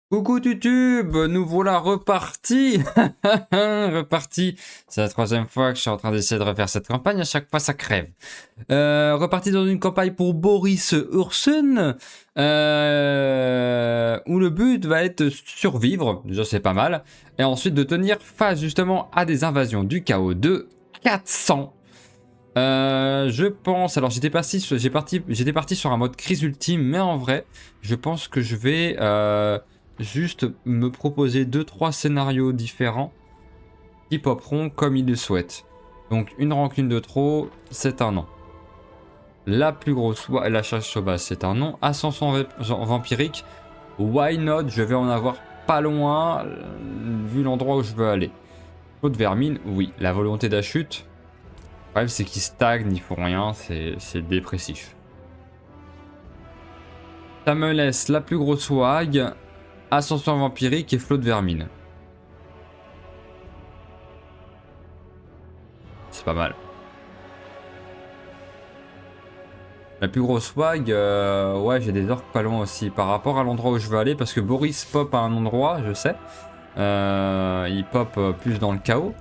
Coucou YouTube, nous voilà repartis. Reparti. C'est la troisième fois que je suis en train d'essayer de refaire cette campagne, à chaque fois ça crève. Reparti dans une campagne pour Boris Ursun, où le but va être de survivre, déjà c'est pas mal, et ensuite de tenir face justement à des invasions du chaos de 400. Je pense, alors j'étais parti sur un mode crise ultime, mais en vrai, je pense que je vais juste me proposer 2-3 scénarios différents qui poperont comme ils le souhaitent. Donc une rancune de trop, c'est un non. La plus grosse, la chasse sauvage, c'est un non. Ascension vampirique, why not? Je vais en avoir pas loin, vu l'endroit où je veux aller. Claude Vermine, oui. La volonté d'achute, le problème c'est qu'ils stagnent, ils font rien, c'est dépressif. Ça me laisse la plus grosse wag, Ascension vampirique et flot de vermine. C'est pas mal. La plus grosse wag, ouais, j'ai des orques pas loin aussi par rapport à l'endroit où je veux aller parce que Boris pop à un endroit, je sais. Il pop plus dans le chaos.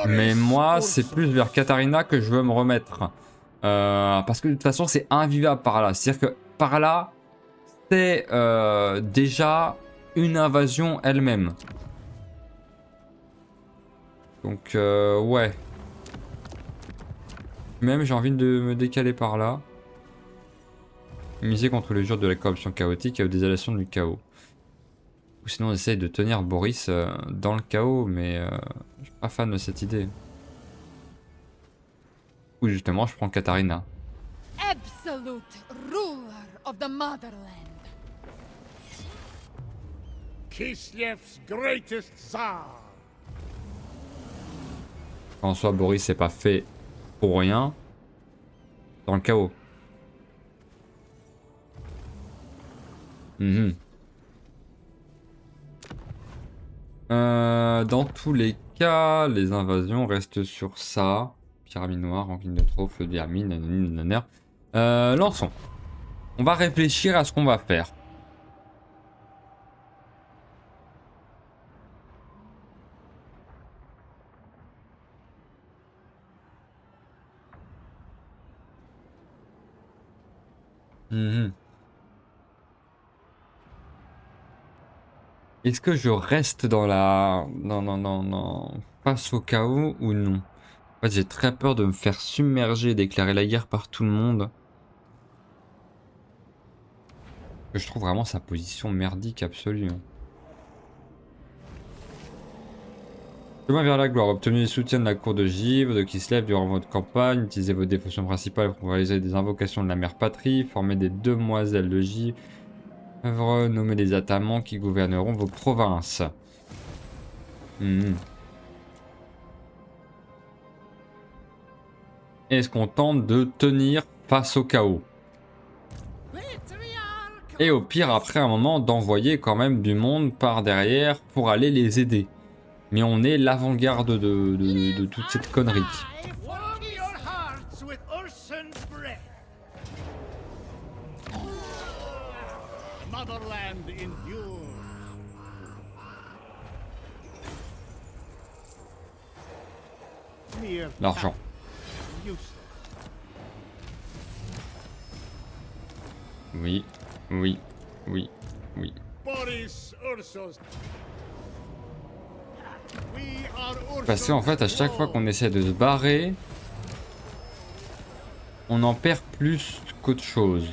Mais moi, c'est plus vers Katarina que je veux me remettre. Parce que de toute façon, c'est invivable par là. C'est-à-dire que par là, c'est déjà une invasion elle-même. Donc, ouais. Même, j'ai envie de me décaler par là. Miser contre le jour de la corruption chaotique et aux désolations du chaos. Ou sinon, on essaye de tenir Boris dans le chaos, mais je suis pas fan de cette idée. Ou justement, je prends Katarina. Absolute ruler of the motherland. Kislev's greatest Tsar. En soi, Boris, c'est pas fait pour rien. Dans le chaos. Dans tous les cas, les invasions restent sur ça. Pyramide noire, rancune de trop, feu de vermine, nanana. Lançons. On va réfléchir à ce qu'on va faire. Est-ce que je reste dans la... Non, face au chaos ou non? En fait, j'ai très peur de me faire submerger et déclarer la guerre par tout le monde. Je trouve vraiment sa position merdique absolue. Chemin vers la gloire. Obtenez le soutien de la cour de Givre, de Kislev durant votre campagne. Utilisez vos dévotions principales pour réaliser des invocations de la mère patrie. Formez des demoiselles de Givre. Nommez des atamans qui gouverneront vos provinces. Est-ce qu'on tente de tenir face au chaos? Et au pire, après un moment, d'envoyer quand même du monde par derrière pour aller les aider. Mais on est l'avant-garde de toute cette connerie. Warm your hearts with Ursun's breath. Motherland endures. Mere L'argent. useless. Oui, oui, oui, oui. Boris Ursus. We are Parce qu'en fait, à chaque fois qu'on essaie de se barrer, on en perd plus qu'autre chose.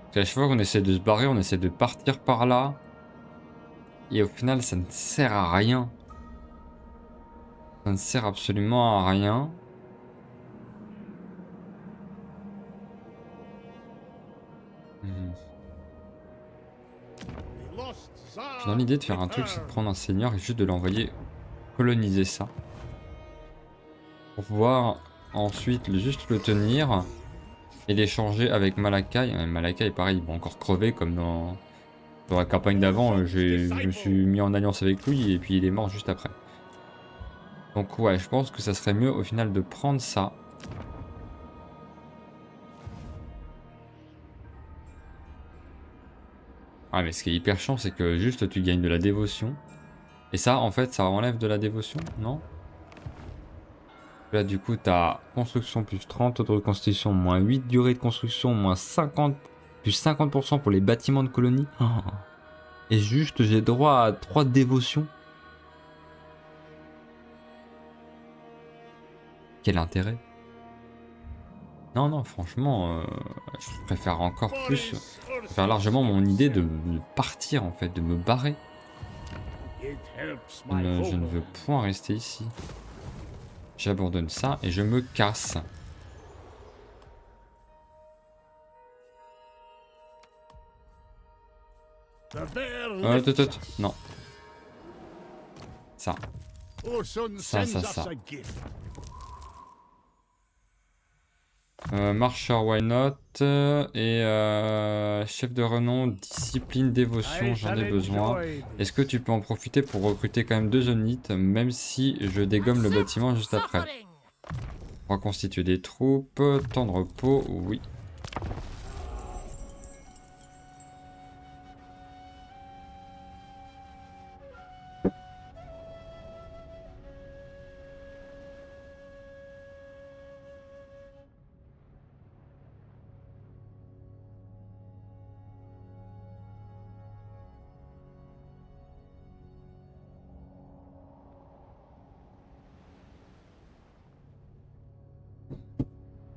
Parce qu'à chaque fois qu'on essaie de se barrer, on essaie de partir par là. Et au final, ça ne sert à rien. Ça ne sert absolument à rien. J'ai dans l'idée de faire un truc, c'est de prendre un seigneur et juste de l'envoyer coloniser ça. Pour pouvoir ensuite juste le tenir et l'échanger avec Malakai. Malakai, pareil, il va encore crever comme dans la campagne d'avant. Je me suis mis en alliance avec lui et puis il est mort juste après. Donc ouais, je pense que ça serait mieux au final de prendre ça. Ah mais ce qui est hyper chiant, c'est que juste tu gagnes de la dévotion. Et ça, en fait, ça enlève de la dévotion, non? Là, du coup, t'as construction plus 30, autre construction moins 8, durée de construction moins 50, plus 50% pour les bâtiments de colonie. Oh. Et juste, j'ai droit à 3 dévotions. Quel intérêt? Non, non, franchement, je préfère encore plus. Je préfère largement mon idée de partir, en fait, de me barrer. It helps Je my je ne veux homeland. point rester ici. J'abandonne ça et je me casse. The bear Tut, lifts tut. us. Non. Ça. Ursun Ça, sends ça. us a gift. Marcheur, why not? Et chef de renom, discipline, dévotion, I j'en shall ai besoin. enjoy Est-ce que tu peux en profiter pour recruter quand même 2 unités, même si je dégomme le bâtiment juste après? Suffering. Reconstituer des troupes, temps de repos, oui.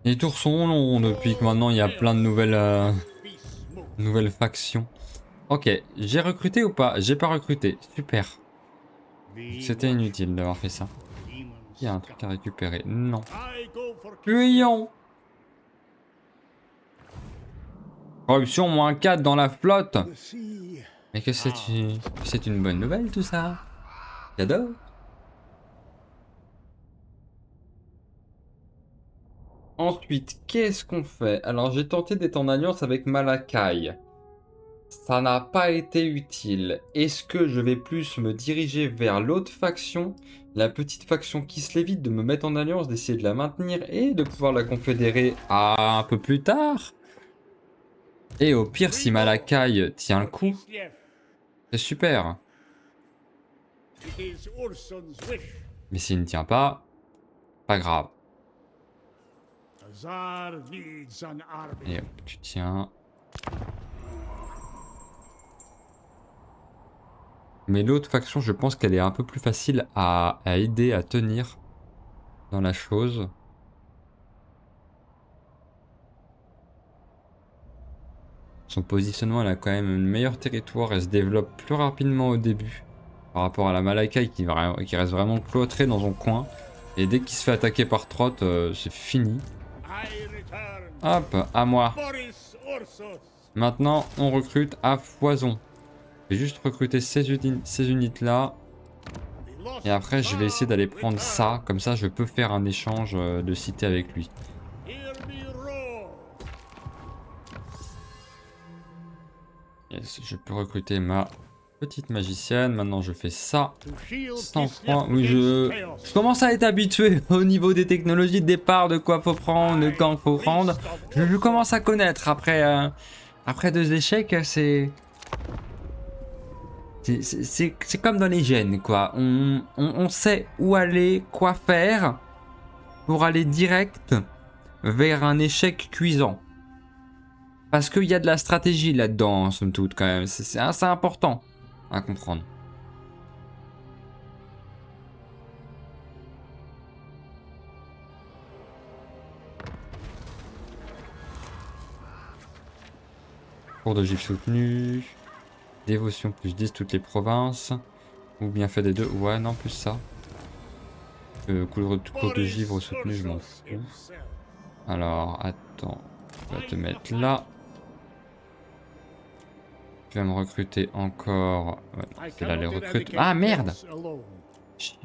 Les tours sont longs depuis que maintenant il y a plein de Be smooth. nouvelles factions. Ok, j'ai recruté ou pas? J'ai pas recruté, super. We C'était watch inutile d'avoir fait ça. demons Il y a un truc à récupérer. Non. I go for Fuyons. Corruption moins 4 dans la flotte. the sea. Mais que c'est une bonne nouvelle tout ça. J'adore. Ensuite, qu'est-ce qu'on fait? Alors j'ai tenté d'être en alliance avec Malakai. Ça n'a pas été utile. Est-ce que je vais plus me diriger vers l'autre faction, la petite faction qui se l'évite, de me mettre en alliance, d'essayer de la maintenir et de pouvoir la confédérer un peu plus tard? Et au pire, si Malakai tient le coup, Kislev. c'est super. It is Ursun's wish. Mais s'il ne tient pas, pas grave. The Tsar needs an army. Et hop, tu tiens. Mais l'autre faction, je pense qu'elle est un peu plus facile à aider, à tenir dans la chose. Son positionnement, elle a quand même un meilleur territoire, elle se développe plus rapidement au début par rapport à la Malakai qui reste vraiment cloîtrée dans son coin. Et dès qu'il se fait attaquer par Trott, c'est fini. I return. Hop, à moi. Boris Ursus. Maintenant, on recrute à foison. Je vais juste recruter ces unités là. The lost Et après, je vais essayer d'aller prendre return. ça. Comme ça, je peux faire un échange de cité avec lui. Hear me roar. Yes, je peux recruter ma petite magicienne. Maintenant, je fais ça. To shield 100 Kislev points. Oui, against chaos. je commence à être habitué au niveau des technologies de départ, de quoi faut prendre, de quand faut prendre. Je commence à connaître. Après 2 échecs, c'est comme dans les gènes, quoi. On sait où aller, quoi faire pour aller direct vers un échec cuisant. Parce qu'il y a de la stratégie là-dedans, somme toute, quand même. C'est assez important à comprendre. Cours de gifle soutenu. Dévotion plus 10 toutes les provinces. Ou bien fait des deux. Ouais, non, plus ça. Cours de givre soutenu, je m'en Ursus fous. himself. Alors, attends. On va te mettre là. Tu vas me recruter encore. Ouais, I c'est là les cannot recrutes. eradicate Ah merde! chaos alone. Chut.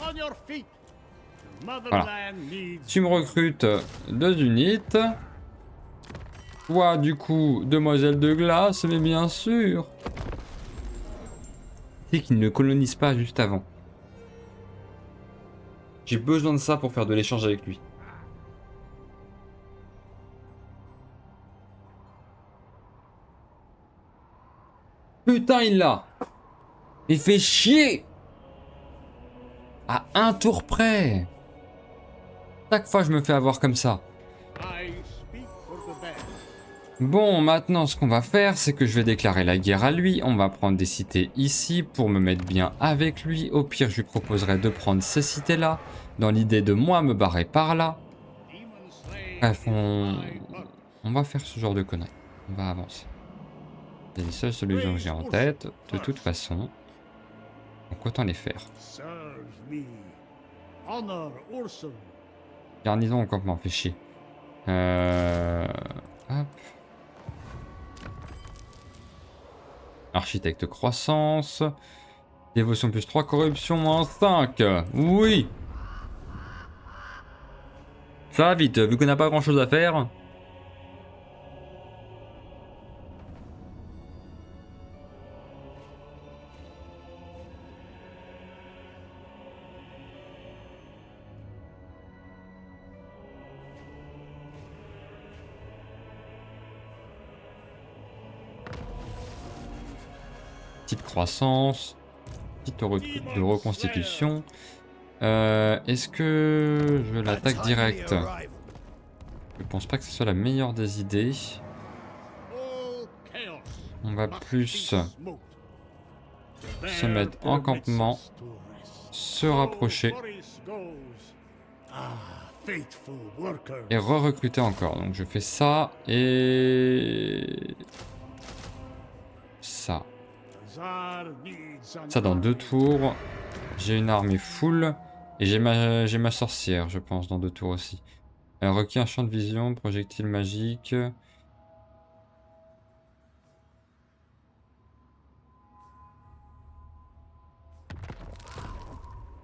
On your feet. The motherland needs Tu me recrutes 2 unités. Toi, du coup, demoiselle de glace, mais bien sûr. C'est qu'il ne colonise pas juste avant. J'ai besoin de ça pour faire de l'échange avec lui. Putain, il l'a. Il fait chier. À un tour près. Chaque fois, je me fais avoir comme ça. I speak for the best. Bon, maintenant, ce qu'on va faire, c'est que je vais déclarer la guerre à lui. On va prendre des cités ici pour me mettre bien avec lui. Au pire, je lui proposerai de prendre ces cités-là, dans l'idée de moi me barrer par là. Demon Slayer Bref, is my purpose. on va faire ce genre de conneries. On va avancer. C'est les seules solutions que j'ai en tête, de toute façon. Donc autant les faire. Serve me. Honor Ursun. Garnison au campement, fait chier. Hop. Architecte croissance. Dévotion plus 3, corruption moins 5. Oui. Ça va vite, vu qu'on n'a pas grand chose à faire. Petite croissance. Petite de reconstitution. Est-ce que je l'attaque direct? Je pense pas que ce soit la meilleure des idées. All chaos. On va must plus be smote. se mettre en campement, se rapprocher Boris goes. Ah, faithful workers. et re-recruter encore. Donc je fais ça et ça. Tsar needs an Ça dans 2 army. tours. J'ai une armée full et j'ai ma sorcière, je pense, dans 2 tours aussi. Requiert un champ de vision, projectile magique.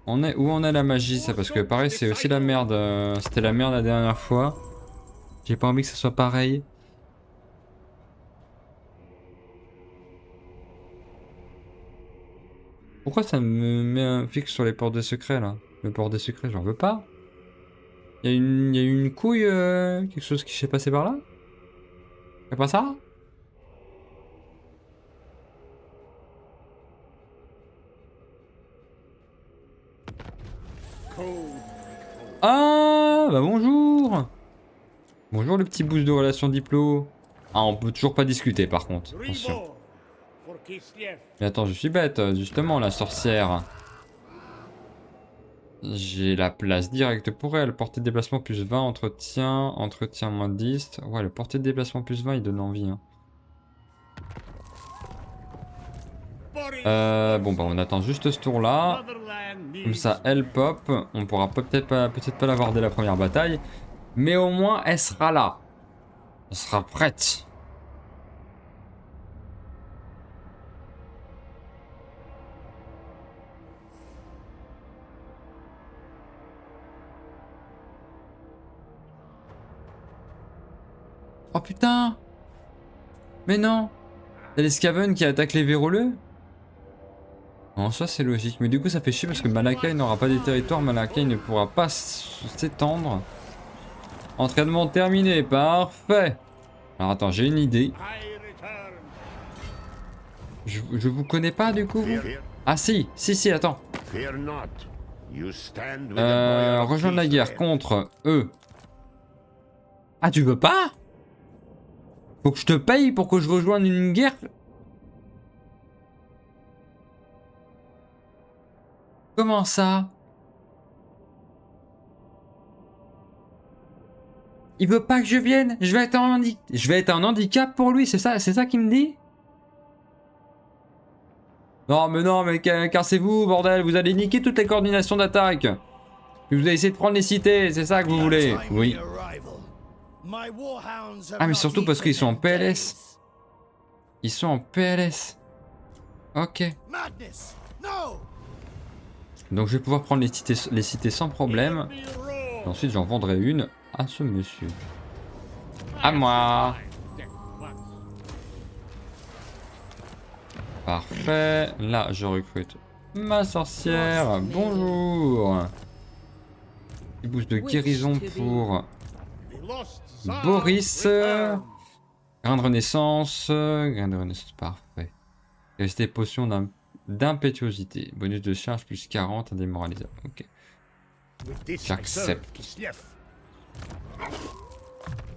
Où on est la magie, ça? Parce que pareil, c'est aussi la merde. C'était la merde la dernière fois. J'ai pas envie que ce soit pareil. Pourquoi ça me met un fixe sur les portes des secrets là? Le port des secrets, j'en veux pas. Il y a une couille, quelque chose qui s'est passé par là? Y'a pas ça? Ah, bah bonjour! Bonjour le petit boost de relation diplo. Ah, on peut toujours pas discuter par contre. Attention. Reborn for Kislev. Mais attends, je suis bête, justement, la sorcière. J'ai la place directe pour elle. Portée de déplacement plus 20, entretien moins 10. Ouais, le portée de déplacement plus 20, il donne envie. Hein. Boris Bon, bah, on attend juste ce tour-là. Motherland needs Comme ça, elle pop. On pourra peut-être pas l'avoir dès la première bataille. Mais au moins, elle sera là. Elle sera prête. Oh putain! Mais non! C'est les Skaven qui attaquent les véroleux? En soi, c'est logique. Mais du coup, ça fait chier parce que Malakai n'aura pas des territoires. Malakai ne pourra pas s'étendre. Entraînement terminé. Parfait! Alors attends, j'ai une idée. I return. Je vous connais pas du coup, vous? Ah si, attends. Fear not. You stand with the boy of Rejoindre la guerre Kislev. contre eux. Ah, tu veux pas? Faut que je te paye pour que je rejoigne une guerre? Comment ça? Il veut pas que je vienne? Je vais être un handicap pour lui, c'est ça qu'il me dit? Non, mais cassez-vous, bordel, vous allez niquer toutes les coordinations d'attaque. Et vous allez essayer de prendre les cités, c'est ça que vous voulez? Oui. Ah, mais surtout parce qu'ils sont en PLS. Ils sont en PLS. Ok. Donc je vais pouvoir prendre les cités sans problème. Be rolled. Et ensuite j'en vendrai une à ce monsieur. À moi. Parfait. Là je recrute ma sorcière. Bonjour. Petit boost de guérison pour The lost Tsar Boris. returns. Grain de renaissance. Grain de renaissance, parfait. Rester potion d'impétuosité. Bonus de charge plus 40, indémoralisable. Ok. With this I J'accepte. serve Kislev.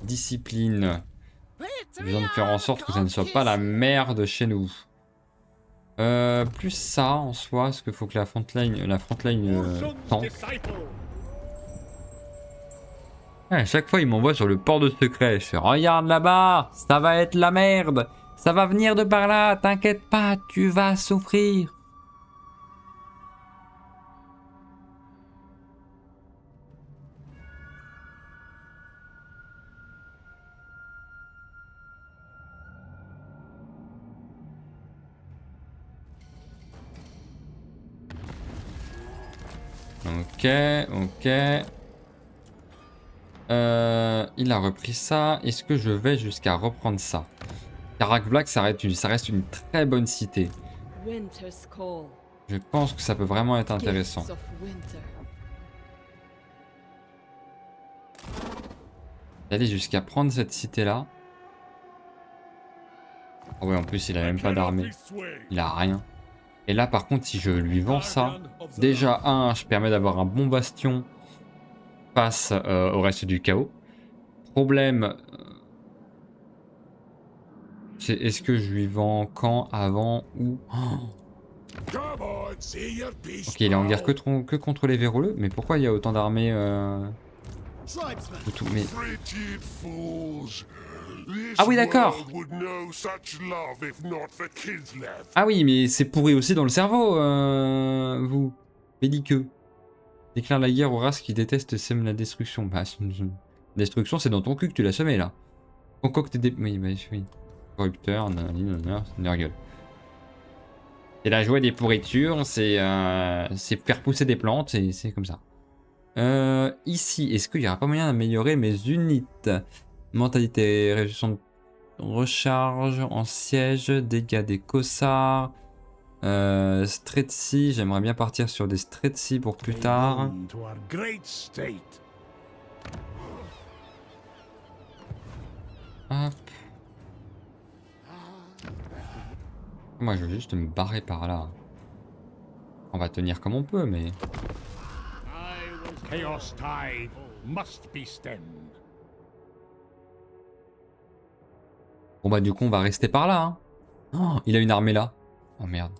Discipline. Besoin de faire en sorte que ça ne soit pas la merde chez nous. Plus ça en soi, parce qu'il faut que la frontline tente. Ouais, à chaque fois, il m'envoie sur le port de secret. Je fais, regarde là-bas, ça va être la merde. Ça va venir de par là, t'inquiète pas, tu vas souffrir. Ok, ok. Il a repris ça. Est-ce que je vais jusqu'à reprendre ça? Karak Black, ça reste une très bonne cité. Winter's call. Je pense que ça peut vraiment être intéressant. Gifts of winter. D'aller jusqu'à prendre cette cité-là. Ah ouais, en plus, il a même pas d'armée. Il a rien. Et là, par contre, si je lui vends ça, déjà, je permets d'avoir un bon bastion face au reste du chaos. Problème, c'est est-ce que je lui vends quand, avant, ou... Ok, il est en guerre que contre les véroleux, mais pourquoi il y a autant d'armées mais... Ah oui, d'accord. Ah oui, mais c'est pourri aussi dans le cerveau, vous. Belliqueux. Déclare la guerre aux races qui détestent sème la destruction. Bah, destruction, c'est dans ton cul que tu l'as semé, là. Concocte des... Oui, bah oui. Corrupteur, nanana, nergueule. C'est la joie des pourritures, c'est faire pousser des plantes, et c'est comme ça. Ici, est-ce qu'il n'y aura pas moyen d'améliorer mes unités? Mentalité, réduction de recharge en siège, dégâts des cossards, Stretzy, j'aimerais bien partir sur des Stretzy pour plus tard. To our great state. Hop. Moi je veux juste me barrer par là. On va tenir comme on peut, mais... Chaos tide must be stemmed. Bon bah du coup on va rester par là. Hein. Oh, il a une armée là. Oh merde.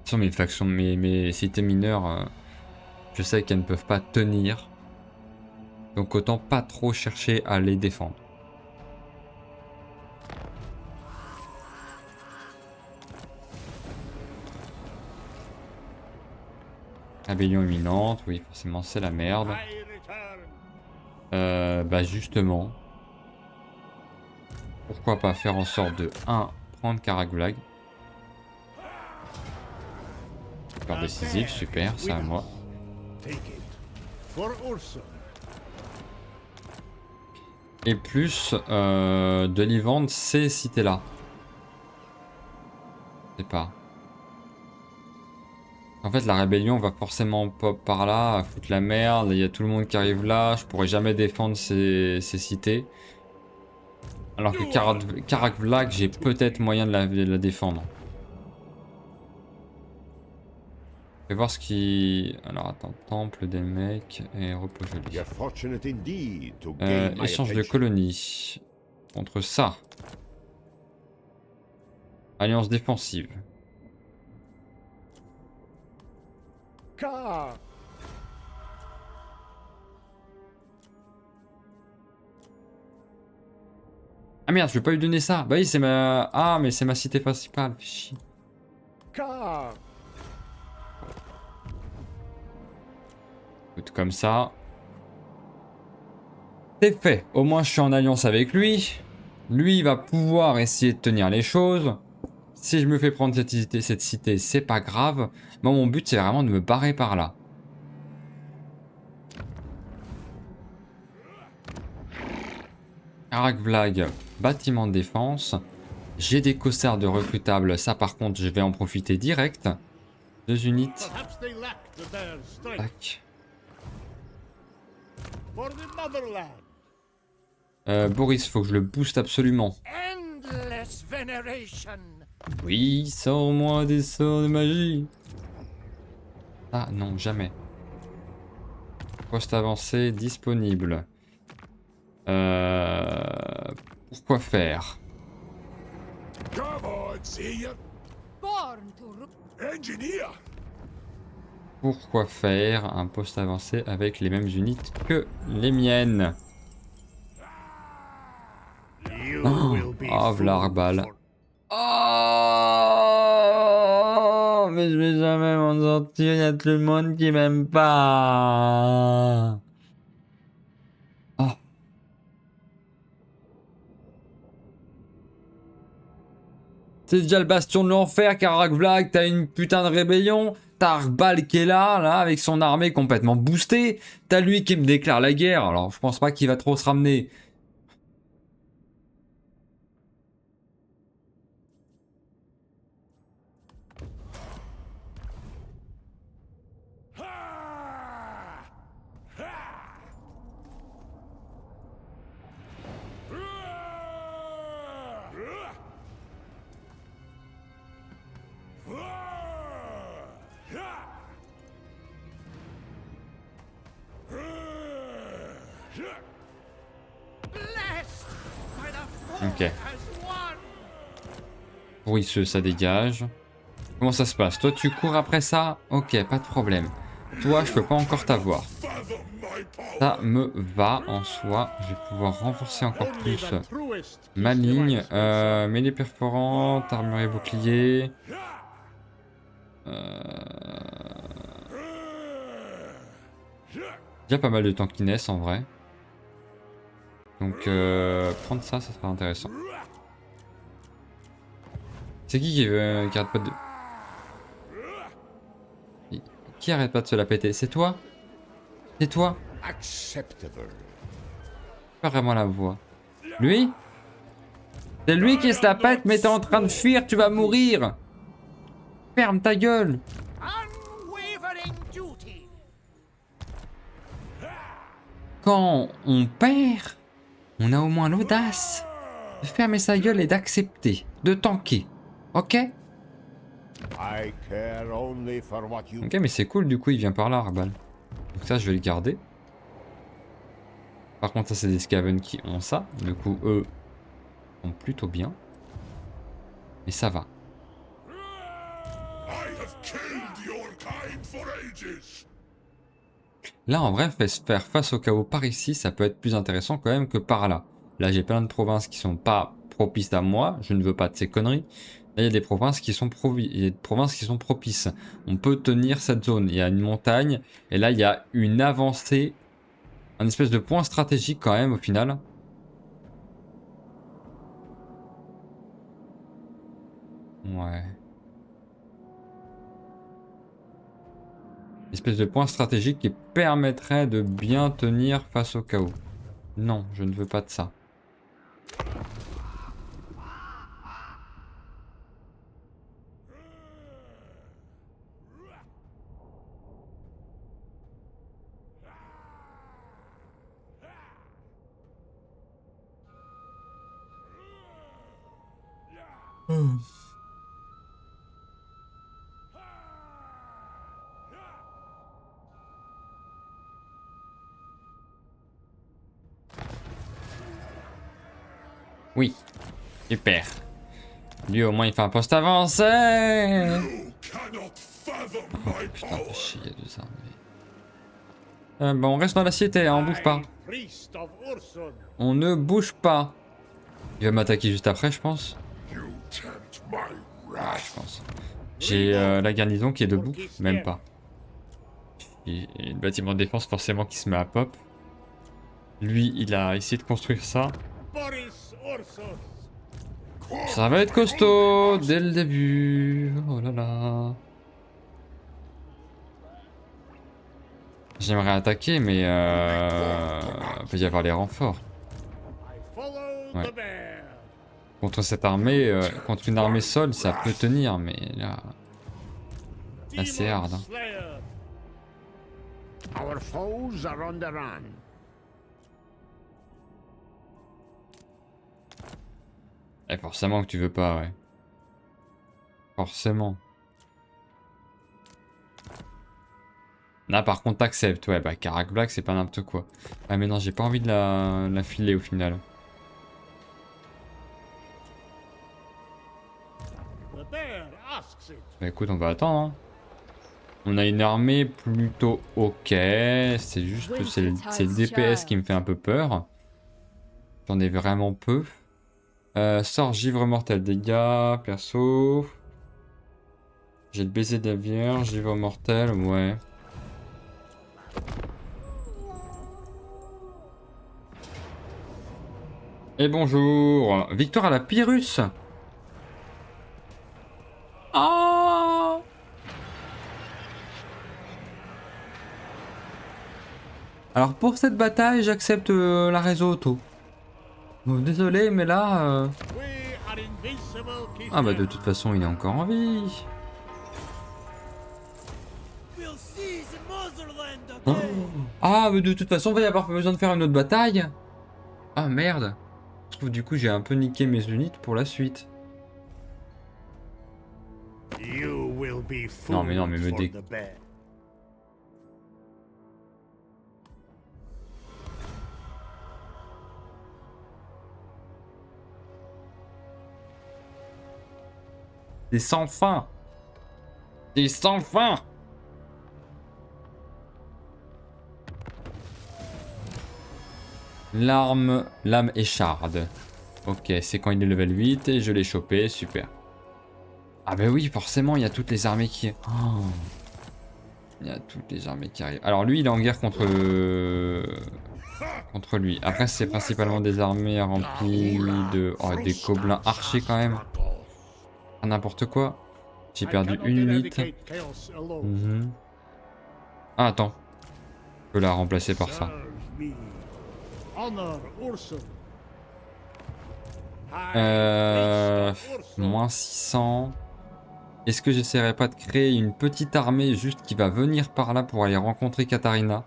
Sur mes factions, mes cités mineures, je sais qu'elles ne peuvent pas tenir. Donc autant pas trop chercher à les défendre. Rébellion imminente, oui, forcément c'est la merde. Bah justement, pourquoi pas faire en sorte de 1. Prendre Karagoulag. Score décisif, super, c'est à moi. Et plus de lui vendre ces cités là. Je sais pas. En fait, la rébellion va forcément pop par là, à foutre la merde, il y a tout le monde qui arrive là, je pourrais jamais défendre ces cités. Alors que Karak Black, j'ai peut-être moyen de la défendre. Je vais voir ce qui... Alors attends, temple des mecs et repos joli. Échange de colonies. Contre ça. Alliance défensive. Ah merde, je vais pas lui donner ça. Bah oui, c'est ma... Ah, mais c'est ma cité principale. Chier. Écoute, comme ça. C'est fait. Au moins, je suis en alliance avec lui. Lui, il va pouvoir essayer de tenir les choses. Si je me fais prendre cette cité, c'est pas grave. Moi, mon but, c'est vraiment de me barrer par là. Karak Vlag, bâtiment de défense. J'ai des cossards de recrutables, ça par contre je vais en profiter direct. 2 unités. Perhaps they lacked their strength. Tac. For the motherland. Boris, faut que je le booste absolument. Endless veneration. Oui, sors-moi des sorts de magie. Ah non, jamais. Poste avancé disponible. Pourquoi faire? Come on, see ya. Born to rule. Engineer. Pourquoi faire un poste avancé avec les mêmes unités que les miennes? You Oh, will be oh fooled Vlarbal. for- Oh, mais je vais jamais m'en sortir, il y a tout le monde qui m'aime pas. Oh. C'est déjà le bastion de l'enfer, Karak-Vlag, t'as une putain de rébellion, t'as Arbal qui est là, avec son armée complètement boostée, t'as lui qui me déclare la guerre, alors je pense pas qu'il va trop se ramener. Blessed by the Ok. as one. Pourrisseux, ça dégage. Comment ça se passe? Toi, tu cours après ça? Ok, pas de problème. Toi, je peux pas encore t'avoir. Fathom my power. Ça me va en soi. Je vais pouvoir renforcer encore Only plus the truest ma keeps the ligne. rights concerned. Mêlée perforante, armure et bouclier. Déjà pas mal de tankiness en vrai. Donc prendre ça, ça sera intéressant. C'est qui arrête pas de... Qui arrête pas de se la péter? C'est toi? C'est toi? Acceptable. Pas vraiment la voix. Lui? C'est lui qui se la pète, mais t'es en train de fuir, tu vas mourir! Ferme ta gueule! Unwavering duty. Quand on perd, on a au moins l'audace de fermer sa gueule et d'accepter, de tanker. Ok? I care only for what you Ok, mais c'est cool, du coup il vient par là, Arbal. Donc ça, je vais le garder. Par contre, ça, c'est des Skaven qui ont ça. Du coup, eux sont plutôt bien. Mais ça va. I have killed your kind for ages. Là, en vrai, faire face au chaos par ici, ça peut être plus intéressant quand même que par là. Là, j'ai plein de provinces qui sont pas propices à moi. Je ne veux pas de ces conneries. Là, il y a des provinces qui sont propices. On peut tenir cette zone. Il y a une montagne. Et là, il y a une avancée. Un espèce de point stratégique quand même, au final. Ouais. Espèce de point stratégique qui permettrait de bien tenir face au chaos. Non, je ne veux pas de ça. Oui, super. Lui au moins il fait un poste avancé. You cannot fathom my Putain, power. fais chier, il y a deux armées. Bon, on reste dans la cité, hein, on bouge pas. Priest of Ursun. On ne bouge pas. Il va m'attaquer juste après, je pense. You tempt my Ouais, wrath. je pense. J'ai la garnison qui est debout, même pas. Et le bâtiment de défense forcément qui se met à pop. Lui, il a essayé de construire ça. Boris Ursus. Ça va être costaud dès le début. Oh là là. J'aimerais attaquer, mais il peut y avoir les renforts. I follow Ouais. the bear. Contre cette armée, contre une armée sol, ça peut tenir, mais là c'est hard. Hein. Slayer. Our foes are on the run. Et forcément que tu veux pas, ouais. Forcément. Là par contre t'acceptes, ouais bah Karak Black c'est pas n'importe quoi. Ah mais non j'ai pas envie de la filer au final. The bear asks it. Bah écoute on va attendre hein. On a une armée plutôt ok, c'est juste que c'est le DPS qui me fait un peu peur. J'en ai vraiment peu. Sort givre mortel, dégâts, perso. J'ai le baiser de la Vierge, givre mortel, ouais. Et bonjour, victoire à la Pyrrhus. Oh alors pour cette bataille, j'accepte la réseau auto. Bon, désolé, mais là... We are invincible, Ah bah de Kislev. toute façon, il est encore en vie. We'll seize Motherland Oh. again. Ah mais de toute façon, il va y avoir besoin de faire une autre bataille. Ah merde. Je trouve du coup j'ai un peu niqué mes unités pour la suite. You will be Non, mais food me for dé- the bear. C'est sans fin. C'est sans fin. L'arme, lame écharde. Ok, c'est quand il est level 8 et je l'ai chopé, super. Ah bah oui, forcément, il y a toutes les armées qui... Oh. Il y a toutes les armées qui arrivent. Alors lui, il est en guerre contre lui. Après, c'est principalement des armées remplies de... Oh, des gobelins archers quand même. Ah, n'importe quoi. J'ai perdu I cannot une unité. eradicate chaos alone. Mhm. Ah, attends. Je peux la remplacer par ça. Serve me. Honor Ursun. Euh... Moins 600. Est-ce que j'essaierai pas de créer une petite armée juste qui va venir par là pour aller rencontrer Katarina?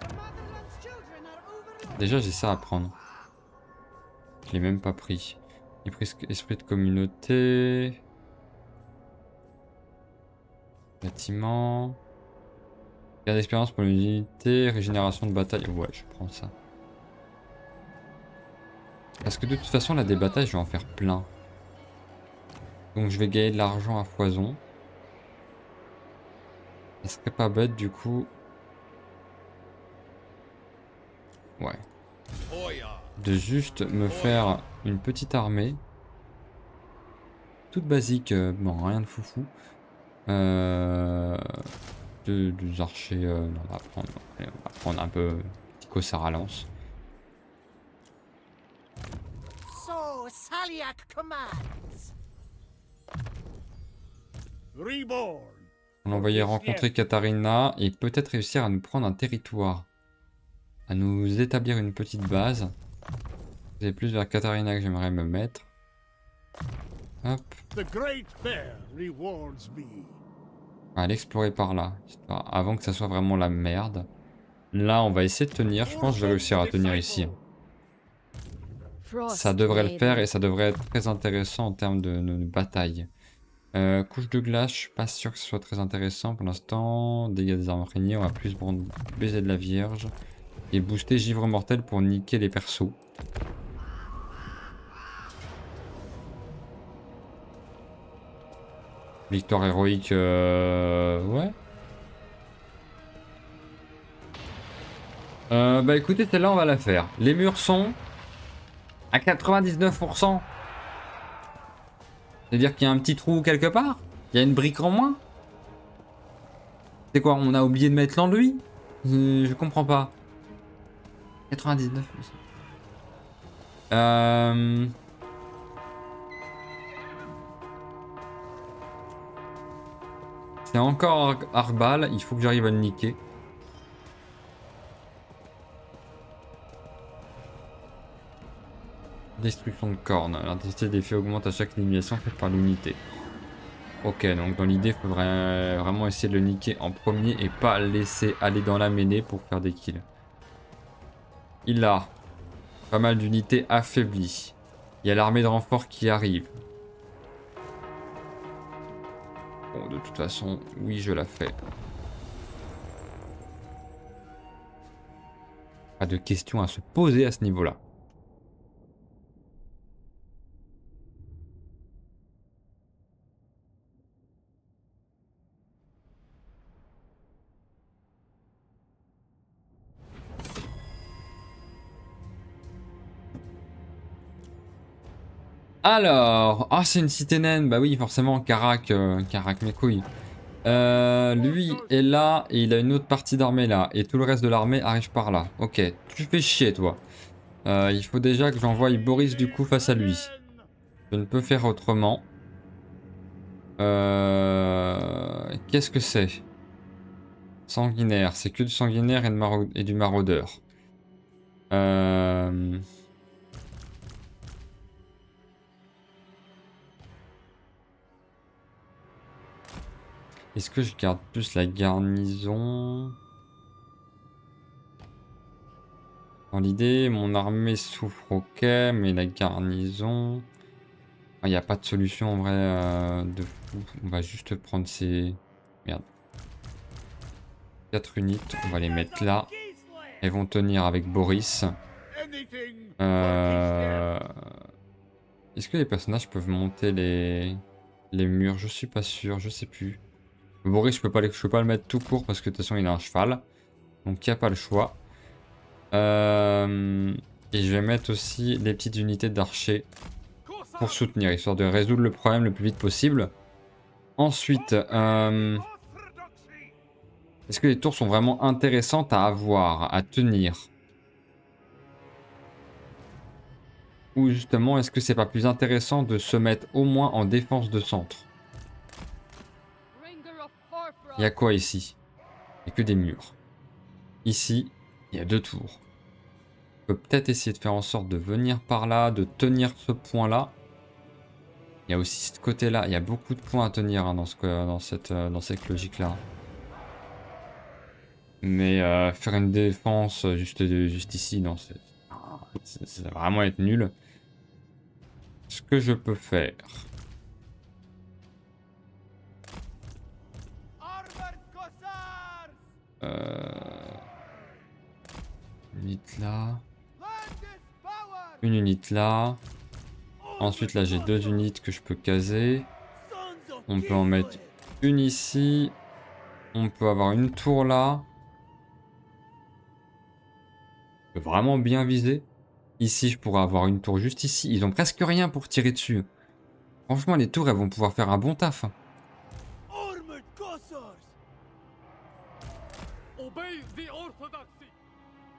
Motherland's children are overlooked. Déjà, j'ai ça à prendre. Je l'ai même pas pris. Esprit de communauté. Bâtiment. Gain d'expérience pour l'unité. Régénération de bataille. Ouais, je prends ça. Parce que de toute façon, là, des batailles, je vais en faire plein. Donc, je vais gagner de l'argent à foison. Ce serait pas bête, du coup. Ouais. De juste me faire une petite armée. Toute basique, bon, rien de foufou. Des archers, non, allez, on va prendre un peu Kossar à lance. So Saliak commands. Reborn. On l'envoyer rencontrer Katarina et peut-être réussir à nous prendre un territoire. À nous établir une petite base. C'est plus vers Katarina que j'aimerais me mettre. Hop. The great bear rewards me. À l'explorer par là. Avant que ça soit vraiment la merde. Là, on va essayer de tenir. Je pense que je vais réussir à tenir ici. Frost Ça devrait le made faire it. et ça devrait être très intéressant en termes de bataille. Couche de glace, je suis pas sûr que ce soit très intéressant pour l'instant. Dégâts des armes araignées, on va plus prendre baiser de la Vierge. Et booster givre mortel pour niquer les persos. Victoire héroïque, ouais. Bah écoutez, celle-là on va la faire. Les murs sont à 99%. C'est-à-dire qu'il y a un petit trou quelque part? Il y a une brique en moins? C'est quoi, on a oublié de mettre l'enduit? Je comprends pas. 99%. C'est encore Arbal, il faut que j'arrive à le niquer. Destruction de cornes. L'intensité des effets augmente à chaque élimination faite par l'unité. Ok, donc dans l'idée, il faudrait vraiment essayer de le niquer en premier et pas laisser aller dans la mêlée pour faire des kills. Il a pas mal d'unités affaiblies. Il y a l'armée de renfort qui arrive. Bon, de toute façon, oui, je la fais. Pas de questions à se poser à ce niveau-là. Alors, ah c'est une cité naine, bah oui forcément, Karak mes couilles. Lui est là et il a une autre partie d'armée là, et tout le reste de l'armée arrive par là. Ok, tu fais chier toi. Il faut déjà que j'envoie Boris du coup face à lui. Je ne peux faire autrement. Qu'est-ce que c'est? Sanguinaire, c'est que du sanguinaire et du maraudeur. Est-ce que je garde plus la garnison? Dans l'idée, mon armée souffre, ok, mais la garnison... Il n'y a pas de solution en vrai de fou. On va juste prendre ces... Merde. 4 unités, on va les mettre là. Elles vont tenir avec Boris. Est-ce que les personnages peuvent monter les murs? Je suis pas sûr, je sais plus. Boris, je peux pas le mettre tout court parce que de toute façon il a un cheval. Donc il n'y a pas le choix. Et je vais mettre aussi les petites unités d'archers pour soutenir, histoire de résoudre le problème le plus vite possible. Ensuite, est-ce que les tours sont vraiment intéressantes à avoir, à tenir? Ou justement, est-ce que c'est pas plus intéressant de se mettre au moins en défense de centre? Il y a quoi ici? Il n'y a que des murs. Ici, il y a 2 tours. Je peux peut-être essayer de faire en sorte de venir par là, de tenir ce point-là. Il y a aussi ce côté-là. Il y a beaucoup de points à tenir hein, dans cette logique-là. Mais faire une défense juste ici, non, ça va vraiment être nul. Ce que je peux faire... Une unité là. Une unité là. Ensuite là j'ai 2 unités que je peux caser. On peut en mettre une ici. On peut avoir une tour là. Je peux vraiment bien viser. Ici je pourrais avoir une tour juste ici. Ils ont presque rien pour tirer dessus. Franchement les tours elles vont pouvoir faire un bon taf.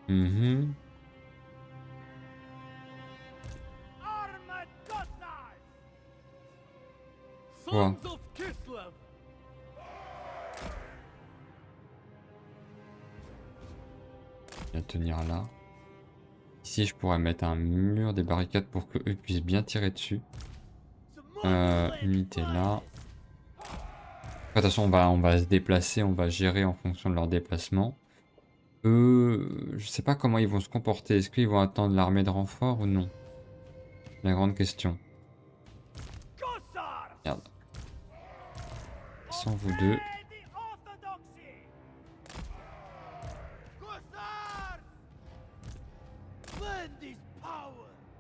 Mhm. Quoi? Je vais tenir là. Ici je pourrais mettre un mur, des barricades pour que eux puissent bien tirer dessus. Unité là. De toute façon on va se déplacer, on va gérer en fonction de leur déplacement. Je sais pas comment ils vont se comporter. Est-ce qu'ils vont attendre l'armée de renfort ou non? La grande question. Merde. Sans vous deux.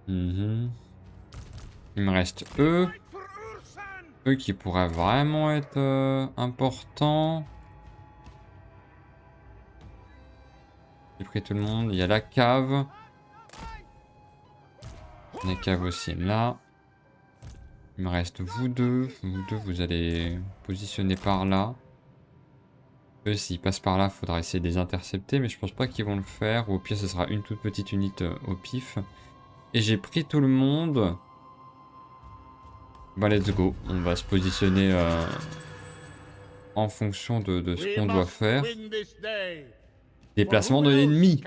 Il me reste eux. Eux qui pourraient vraiment être importants. J'ai pris tout le monde. Il y a la cave. La cave aussi là. Il me reste vous deux. Vous deux, vous allez positionner par là. Eux, s'ils passent par là, il faudra essayer de les intercepter. Mais je pense pas qu'ils vont le faire. Ou au pire, ce sera une toute petite unité au pif. Et j'ai pris tout le monde. Bah, let's go. On va se positionner en fonction de ce qu'on doit faire. Déplacement de l'ennemi.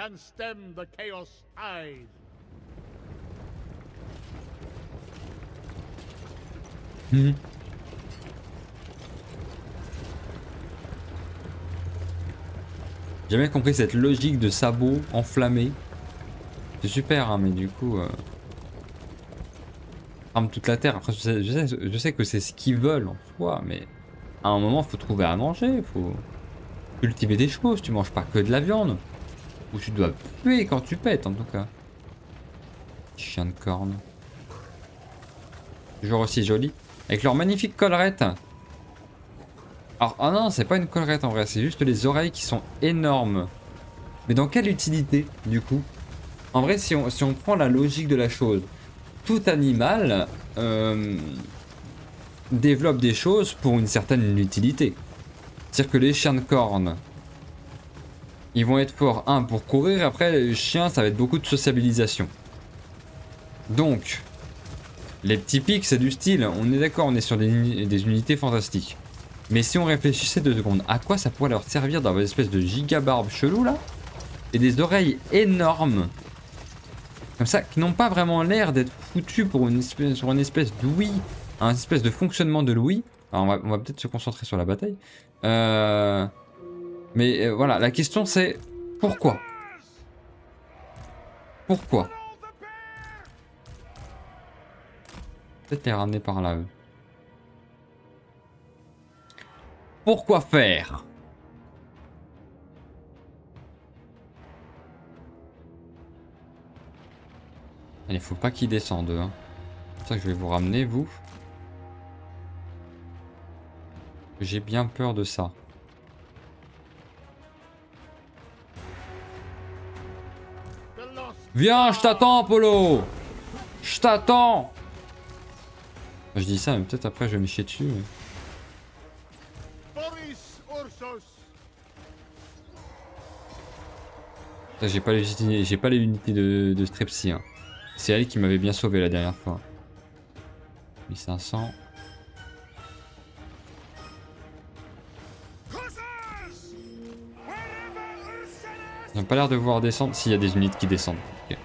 Mhm. J'ai jamais compris cette logique de sabots enflammés. C'est super, hein, mais du coup... crame toute la terre. Après, je sais que c'est ce qu'ils veulent en soi, mais à un moment, faut trouver à manger, faut cultiver des choses. Tu manges pas que de la viande. Ou tu dois puer quand tu pètes, en tout cas. Chien de corne. Toujours aussi joli. Avec leur magnifique collerette. Alors, oh non, c'est pas une collerette en vrai, c'est juste les oreilles qui sont énormes. Mais dans quelle utilité, du coup? En vrai, si on prend la logique de la chose, tout animal développe des choses pour une certaine utilité. C'est-à-dire que les chiens de corne, ils vont être forts, un, pour courir, après les chiens, ça va être beaucoup de sociabilisation. Donc, les petits pics, c'est du style, on est d'accord, on est sur des unités fantastiques. Mais si on réfléchissait 2 secondes, à quoi ça pourrait leur servir d'avoir une espèce de giga-barbe chelou là? Et des oreilles énormes. Comme ça, qui n'ont pas vraiment l'air d'être foutus pour sur une espèce d'ouïe, un espèce de fonctionnement de l'ouïe. Alors on va peut-être se concentrer sur la bataille. Mais voilà, la question c'est pourquoi? Pourquoi? Peut-être les ramener par là, eux. Pourquoi faire? Il faut pas qu'ils descendent, hein. C'est pour ça que je vais vous ramener, vous. J'ai bien peur de ça. Viens, je t'attends, Polo. Je t'attends. Je dis ça, mais peut-être après je vais me chier dessus. Mais... J'ai pas les unités de Strepsy. Hein. C'est elle qui m'avait bien sauvé la dernière fois. 1500. Ils n'ont pas l'air de vouloir descendre. S'il y a des unités qui descendent. Okay.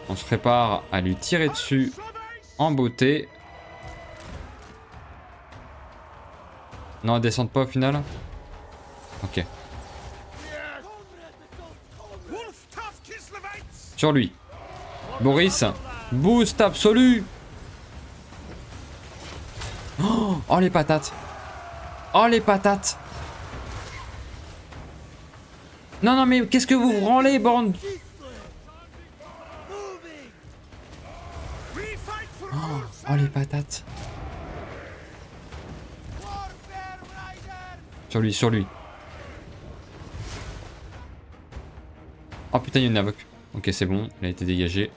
On se prépare à lui tirer dessus en beauté. Non, elles descendent pas au final. Ok. Sur lui. Boris. Boost absolu. Oh les patates. Oh les patates. Non, non, mais qu'est-ce que vous branlez, bande? Oh les patates. Sur lui, sur lui. Oh putain, il y a une invoque. Ok, c'est bon, il a été dégagé.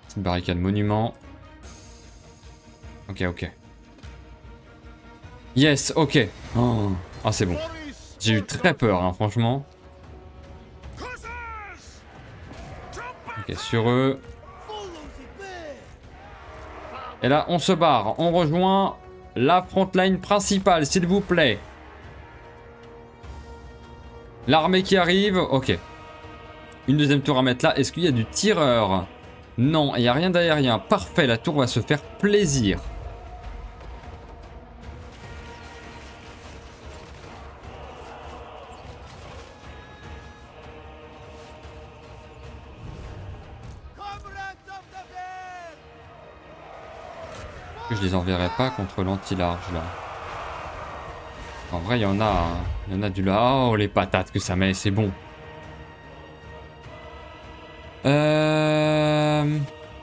Petite barricade monument. Ok, ok. Yes, ok. Oh, ah, c'est bon. J'ai eu très peur, hein, franchement. Ok, sur eux. Et là, on se barre. On rejoint la frontline principale, s'il vous plaît. L'armée qui arrive. Ok. Une deuxième tour à mettre là. Est-ce qu'il y a du tireur? Non, il n'y a rien d'aérien. Parfait, la tour va se faire plaisir. Je les enverrai pas contre l'anti-large là. En vrai, il y en a. Hein. Il y en a du là. Oh, les patates que ça met, c'est bon.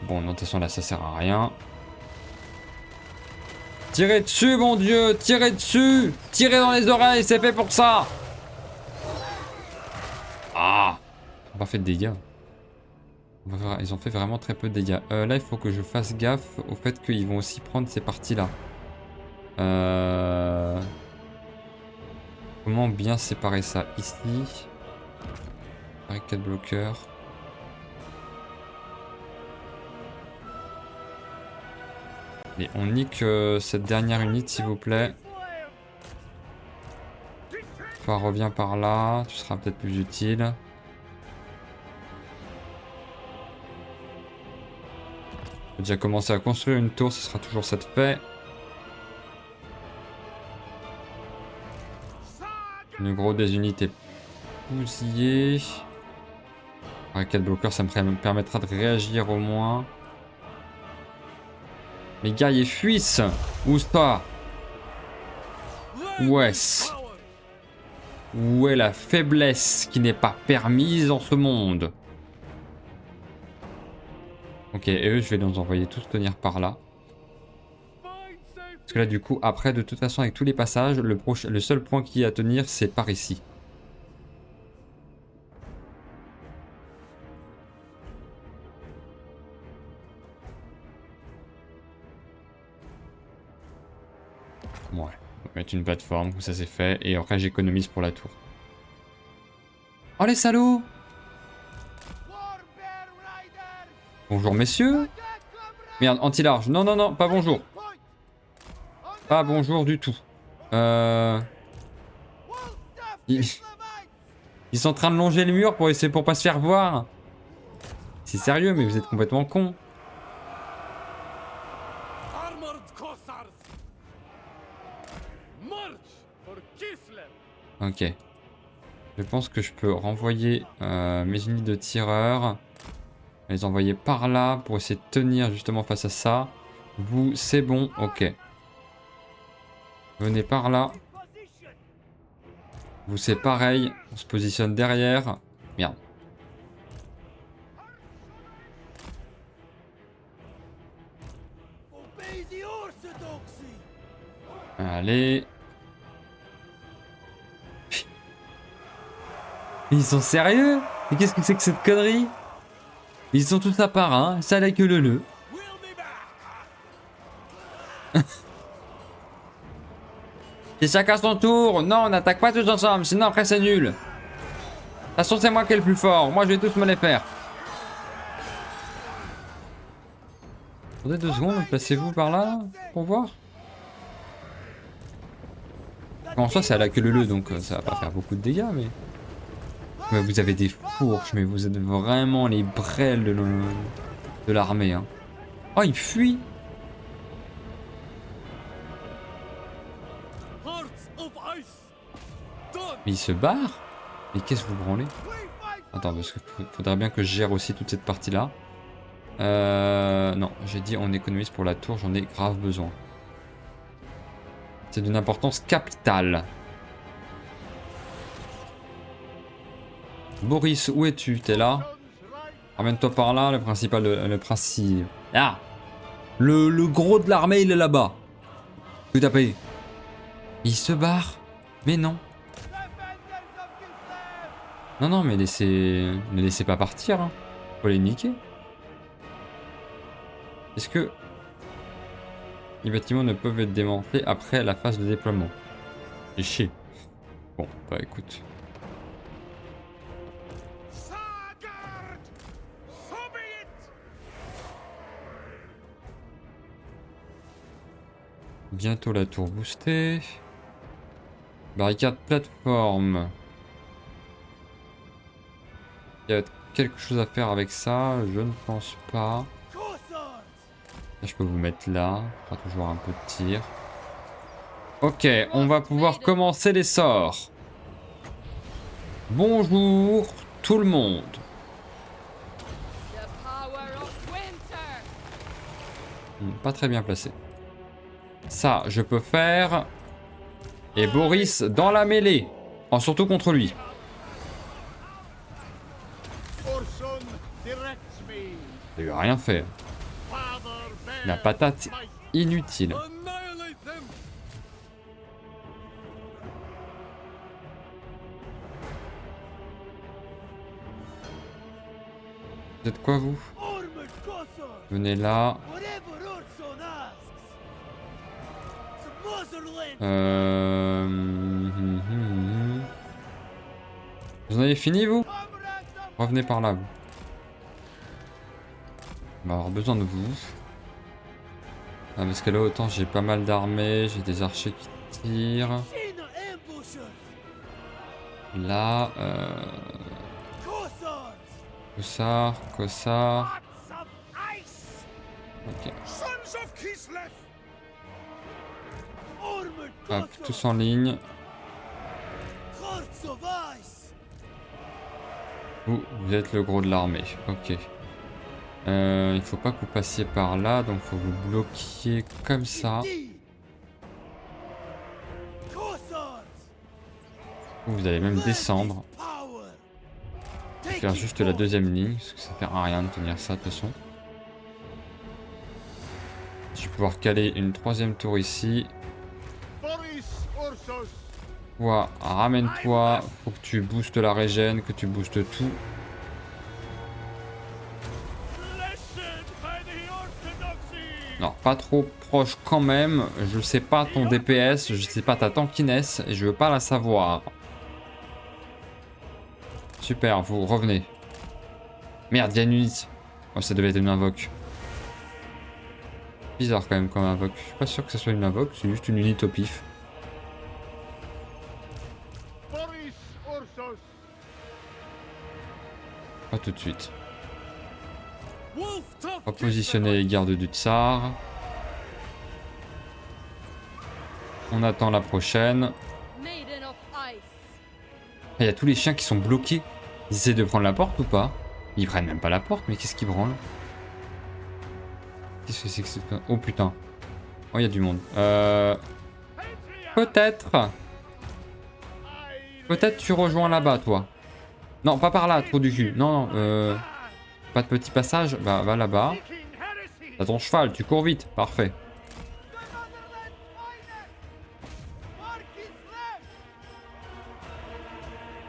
Bon, non, de toute façon, là, ça sert à rien. Tirez dessus, mon dieu! Tirez dessus! Tirez dans les oreilles, c'est fait pour ça! Ah! Ils n'ont pas fait de dégâts. Ils ont fait vraiment très peu de dégâts. Là, il faut que je fasse gaffe au fait qu'ils vont aussi prendre ces parties-là. Comment bien séparer ça? Ici. Barricade bloqueur. Et on nique cette dernière unité, s'il vous plaît. Toi, reviens par là. Tu seras peut-être plus utile. J'ai déjà commencé à construire une tour, ce sera toujours ça de fait. Le gros des unités bousillées. Avec 4 bloqueurs, ça me permettra de réagir au moins. Mes guerriers fuissent. Où ça? Où est-ce? Où est la faiblesse qui n'est pas permise dans ce monde? Ok, et eux, je vais les envoyer tous tenir par là. Parce que là, du coup, après, de toute façon, avec tous les passages, le seul point qui est à tenir, c'est par ici. Ouais, on va mettre une plateforme, ça c'est fait, et après j'économise pour la tour. Oh les salauds! Bonjour messieurs! Merde, anti-large, non non non, pas bonjour. Pas bonjour du tout. Ils sont en train de longer le mur pour essayer pour pas se faire voir. C'est sérieux, mais vous êtes complètement cons. Ok. Je pense que je peux renvoyer mes unités de tireurs. Les envoyer par là pour essayer de tenir justement face à ça. Vous, c'est bon, ok. Venez par là. Vous, c'est pareil. On se positionne derrière. Merde. Allez. Ils sont sérieux? Mais qu'est-ce que c'est que cette connerie? Ils sont tous à part, hein? Ça la queue le. C'est chacun son tour. Non, on n'attaque pas tous ensemble, sinon après c'est nul. De toute façon, c'est moi qui est le plus fort. Moi, je vais tous me les faire. Attendez 2 secondes, placez-vous par là pour voir. En soi, c'est à la queue leu, donc ça va pas faire beaucoup de dégâts, mais... Ouais, vous avez des fourches, mais vous êtes vraiment les brels de l'armée. Hein. Oh, il fuit! Mais il se barre? Mais qu'est-ce que vous branlez? Attends, parce qu'il faudrait bien que je gère aussi toute cette partie-là. Non, j'ai dit on économise pour la tour, j'en ai grave besoin. C'est d'une importance capitale. Boris, où es-tu? T'es là? Ramène-toi par là, le principal, le principe. Ah! Le gros de l'armée, il est là-bas. Tout tapé. Il se barre? Mais non. Non, non, mais ne laissez pas partir. Hein. Faut les niquer. Est-ce que les bâtiments ne peuvent être démantelés après la phase de déploiement? C'est chier. Bon, bah écoute. Bientôt la tour boostée. Barricade plateforme. Il y a quelque chose à faire avec ça, je ne pense pas. Là, je peux vous mettre là, ça fera toujours un peu de tir. Ok, on va pouvoir commencer les sorts. Bonjour tout le monde. Pas très bien placé. Ça, je peux faire. Et Boris dans la mêlée. Oh, surtout contre lui. Il lui a rien fait. La patate inutile. Vous êtes quoi vous? Venez là. Vous en avez fini vous? Revenez par là vous. On va avoir besoin de vous. Ah, parce que là autant j'ai pas mal d'armées, j'ai des archers qui tirent. Là, Corsairs! Kossar. Hearts of ice! Ok. Sons of Kislev! Armored Hop, Cossairs! tous en ligne. Hearts of ice! Vous êtes le gros de l'armée. Ok. Il faut pas que vous passiez par là, donc faut vous bloquer comme ça. Indeed. Corsairs! Vous allez même descendre. Power! Faire juste la deuxième ligne, parce que ça sert à rien de tenir ça de toute façon. Je vais pouvoir caler une troisième tour ici. Boris Ursus! Toi, ramène-toi. Faut que tu boostes la régène, que tu boostes tout. Blessed by the orthodoxy! Non, pas trop proche quand même. Je sais pas ton DPS, je sais pas ta tankiness, et je veux pas la savoir. Super, vous revenez. Merde, il y a une unité. Oh, ça devait être une invoque. Bizarre quand même comme invoque. Je suis pas sûr que ce soit une invoque, c'est juste une unité au pif. Boris Ursus! Pas tout de suite. Wolf tough! Repositionner les gardes du tsar. On attend la prochaine. Maiden of Ice. Il y a tous les chiens qui sont bloqués. Ils essaient de prendre la porte ou pas? Ils prennent même pas la porte, mais qu'est-ce qu'ils branlent? Qu'est-ce que c'est que c'est que... Oh putain. Oh, il y a du monde. Peut-être. Peut-être tu rejoins là-bas, toi. Non, pas par là, trop du cul. Non, non, pas de petit passage. Bah, va là-bas. T'as ton cheval, tu cours vite. Parfait.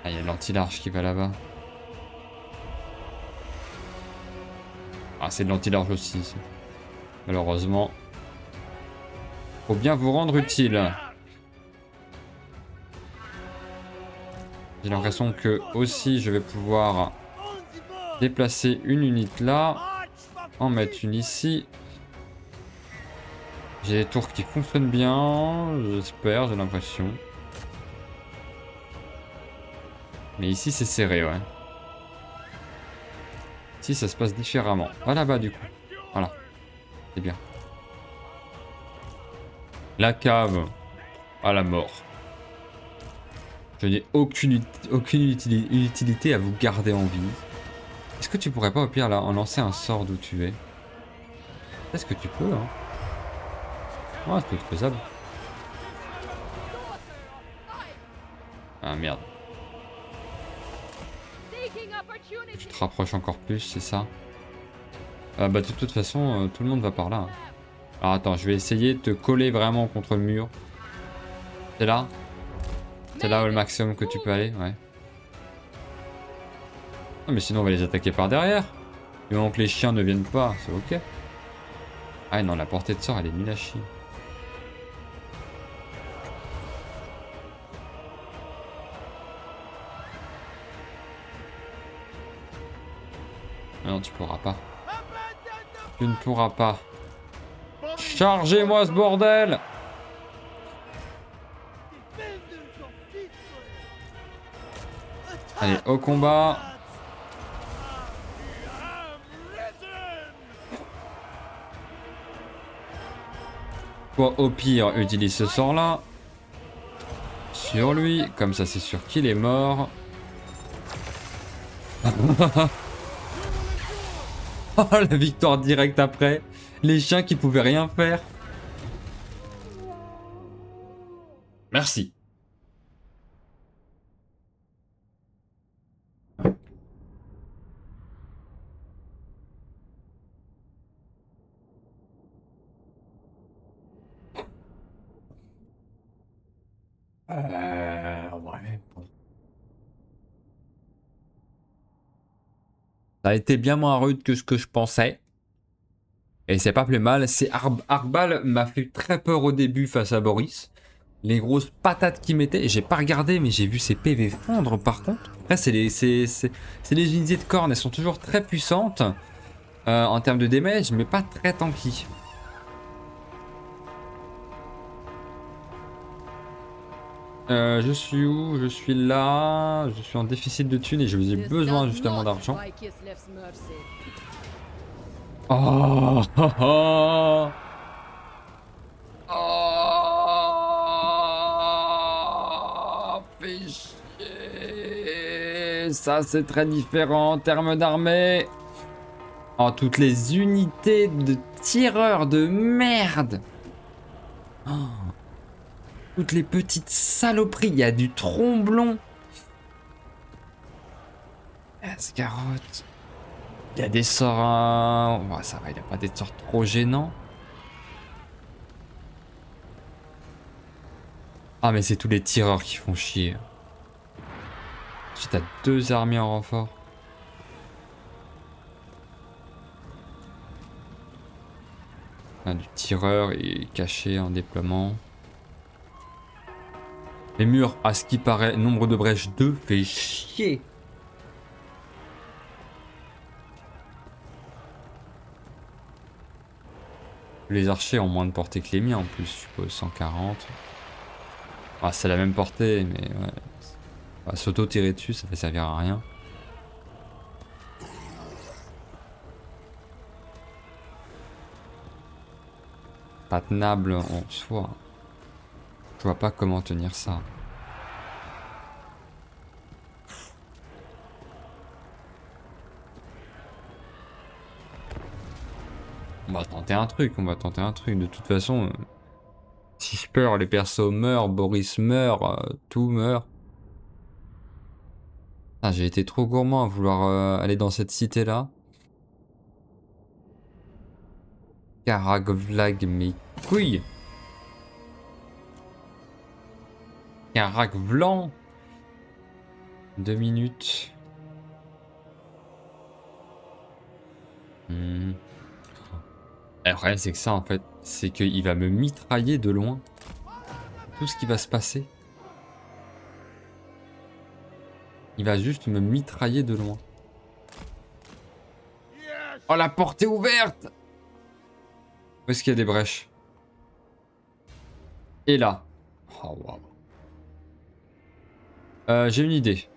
Ah, il y a l'anti-large qui va là-bas. Ah, c'est de l'anti-large aussi, ici. Malheureusement. Faut bien vous rendre utile. J'ai l'impression que aussi je vais pouvoir déplacer une unité là. En mettre une ici. J'ai des tours qui fonctionnent bien. J'espère, j'ai l'impression. Mais ici c'est serré, ouais. Ici ça se passe différemment. Va là-bas du coup. Voilà. C'est bien. La cave. À la mort. Je n'ai aucune utilité à vous garder en vie. Est-ce que tu pourrais pas au pire là en lancer un sort d'où tu es? Est-ce que tu peux hein? Ouais, c'est peut-être faisable. Ah merde. Tu te rapproches encore plus, c'est ça? Bah de toute façon, tout le monde va par là. Alors attends, je vais essayer de te coller vraiment contre le mur. C'est là? C'est là le maximum que tu peux aller? Ouais. Non mais sinon on va les attaquer par derrière. Du moment que les chiens ne viennent pas, c'est ok. Ah non, la portée de sort elle est nulle à chier. Non, tu pourras pas. Tu ne pourras pas. Chargez-moi ce bordel! Allez, au combat. Toi, au pire, utilise ce sort-là. Sur lui, comme ça c'est sûr qu'il est mort. Oh, la victoire directe après. Les chiens qui pouvaient rien faire. Merci. Ouais. Ça a été bien moins rude que ce que je pensais. Et c'est pas plus mal. C'est Argbal m'a fait très peur au début face à Boris. Les grosses patates qu'il mettait. J'ai pas regardé, mais j'ai vu ses PV fondre par contre. Après, c'est les unités de cornes. Elles sont toujours très puissantes en termes de damage, mais pas très tanky. Je suis où? Je suis là. Je suis en déficit de thunes et je ai This besoin does justement not d'argent. buy Kislev's mercy. Oh, oh, oh. Oh, fais chier. Ça, c'est très différent en termes d'armée. Oh, toutes les unités de tireurs de merde. Oh, toutes les petites saloperies. Il y a du tromblon. Ascarotte. Il y a des sorts... Ouais, ça va, il n'y a pas des sorts trop gênants. Ah, mais c'est tous les tireurs qui font chier. Si t'as 2 armées en renfort. Ah, du tireur et caché en déploiement. Les murs, à ce qui paraît, nombre de brèches 2, fait chier. Les archers ont moins de portée que les miens en plus, je suppose, 140. Ah, c'est la même portée, mais ouais. Bah, s'auto-tirer dessus, ça fait servir à rien. Pas tenable en soi. Je vois pas comment tenir ça. On va tenter un truc, on va tenter un truc. De toute façon, si je perds, les persos meurent, Boris meurt, tout meurt. Ah, j'ai été trop gourmand à vouloir aller dans cette cité-là. Karagvlag, mes couilles. Karagvlan. 2 minutes. Le problème, c'est que ça, en fait, c'est qu'il va me mitrailler de loin. Tout ce qui va se passer. Il va juste me mitrailler de loin. Oh, la porte est ouverte! Où est-ce qu'il y a des brèches? Et là. Oh, waouh. J'ai une idée.